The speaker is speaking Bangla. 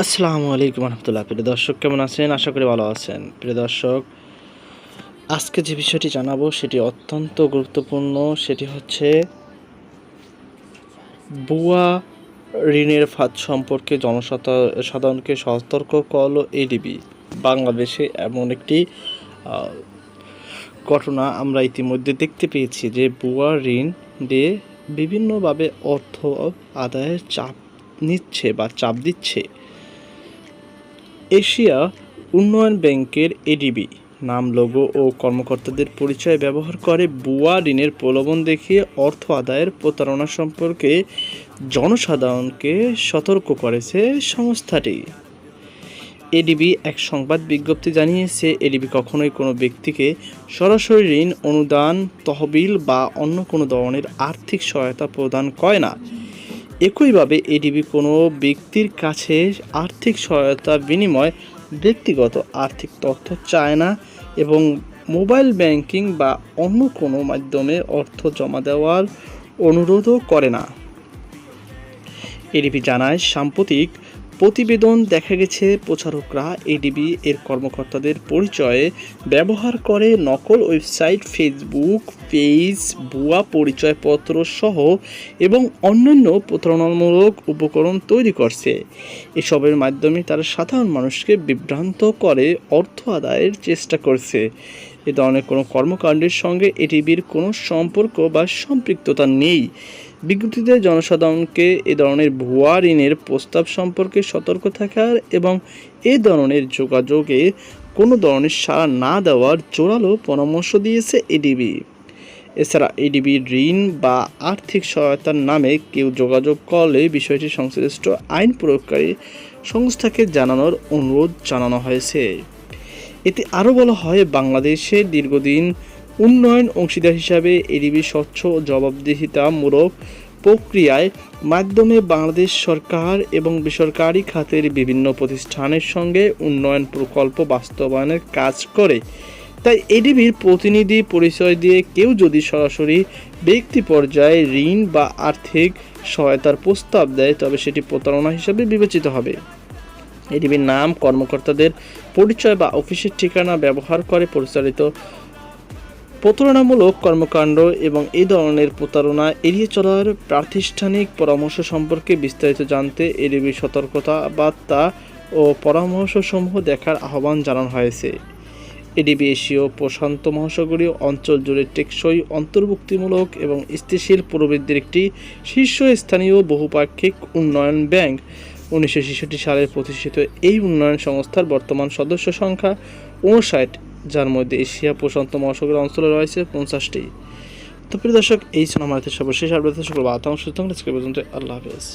আসসালামু আলাইকুম রহমতুল্লাহ। প্রিয় দর্শক, কেমন আছেন? আশা করি ভালো আছেন। প্রিয় দর্শক, আজকে যে বিষয়টি জানাবো সেটি অত্যন্ত গুরুত্বপূর্ণ। সেটি হচ্ছে ভুয়া ঋণের ফাঁদ সম্পর্কে জনসাধারণকে সতর্ক করল এডিবি। বাংলাদেশে এমন একটি ঘটনা আমরা ইতিমধ্যে দেখতে পেয়েছি যে ভুয়া ঋণ দিয়ে বিভিন্নভাবে অর্থ আদায়ের চাপ নিচ্ছে বা চাপ দিচ্ছে। এশিয়া উন্নয়ন ব্যাংকের এডিবি নাম, লোগো ও কর্মকর্তাদের পরিচয় ব্যবহার করে ভুয়া ঋণের প্রলোভন দেখিয়ে অর্থ আদায়ের প্রতারণা সম্পর্কে জনসাধারণকে সতর্ক করেছে সংস্থাটি। এডিবি এক সংবাদ বিজ্ঞপ্তি জানিয়েছে, এডিবি কখনোই কোনো ব্যক্তিকে সরাসরি ঋণ, অনুদান, তহবিল বা অন্য কোনো ধরনের আর্থিক সহায়তা প্রদান করে না। একইভাবে এডিবি কোনো ব্যক্তির কাছে আর্থিক সহায়তা বিনিময়ে ব্যক্তিগত আর্থিক তথ্য চায় না এবং মোবাইল ব্যাংকিং বা অন্য কোনো মাধ্যমে অর্থ জমা দেওয়ার অনুরোধও করে না। এডিবি জানায়, সাম্প্রতিক প্রতিবেদন দেখা গেছে প্রচারকরা এডিবি এর কর্মকর্তাদের পরিচয়ে ব্যবহার করে নকল ওয়েবসাইট, ফেসবুক পেজ, ভুয়া পরিচয়পত্র সহ এবং অন্যান্য প্রতারণামূলক উপকরণ তৈরি করছে। এসবের মাধ্যমে তারা সাধারণ মানুষকে বিভ্রান্ত করে অর্থ আদায়ের চেষ্টা করছে। এ ধরনের কোনো কর্মকাণ্ডের সঙ্গে এডিবির কোনো সম্পর্ক বা সম্পৃক্ততা নেই। বিজ্ঞপ্তিতে জনসাধারণকে এ ধরনের ভুয়া ঋণের প্রস্তাব সম্পর্কে সতর্ক থাকার এবং এ ধরনের যোগাযোগে কোনো ধরনের সাড়া না দেওয়ার জোরালো পরামর্শ দিয়েছে এডিবি। এছাড়া এডিবি ঋণ বা আর্থিক সহায়তার নামে কেউ যোগাযোগ করলে বিষয়টি সংশ্লিষ্ট আইন প্রয়োগকারী সংস্থাকে জানানোর অনুরোধ জানানো হয়েছে। এতে আরও বলা হয়, বাংলাদেশের দীর্ঘদিন উন্নয়ন অংশীদার হিসাবে এডিবি স্বচ্ছ ও জবাবদিহিতামূলক প্রক্রিয়ার মাধ্যমে বাংলাদেশ সরকার এবং বেসরকারি খাতের বিভিন্ন প্রতিষ্ঠানের সঙ্গে উন্নয়ন প্রকল্প বাস্তবায়নের কাজ করে। তাই এডিবির প্রতিনিধি পরিচয় দিয়ে কেউ যদি সরাসরি ব্যক্তি পর্যায়ে ঋণ বা আর্থিক সহায়তার প্রস্তাব দেয় তবে সেটি প্রতারণা হিসাবে বিবেচিত হবে। এডিবির নাম, কর্মকর্তাদের পরিচয় বা অফিসের ঠিকানা ব্যবহার করে পরিচালিত প্রতারণামূলক কর্মকাণ্ড এবং এই ধরনের প্রতারণা এড়িয়ে চলার প্রাতিষ্ঠানিক পরামর্শ সম্পর্কে বিস্তারিত জানতে এডিবির সতর্কতা বার্তা ও পরামর্শসমূহ দেখার আহ্বান জানানো হয়েছে। এডিবি এশীয় প্রশান্ত মহাসাগরীয় অঞ্চল জুড়ে টেকসই, অন্তর্ভুক্তিমূলক এবং স্থিতিশীল প্রবৃদ্ধির একটি শীর্ষস্থানীয় বহুপাক্ষিক উন্নয়ন ব্যাংক। 1966 সালে প্রতিষ্ঠিত এই উন্নয়ন সংস্থার বর্তমান সদস্য সংখ্যা 59, যার মধ্যে এশিয়া প্রশান্ত মহাসাগরীয় অঞ্চলে রয়েছে 50টি। তো প্রিয় দর্শক, এই ছিল আমাদের সর্বশেষ আপডেট। সকল বার্তা সুতরাং আজকে পর্যন্ত আল্লাহ হাফেজ।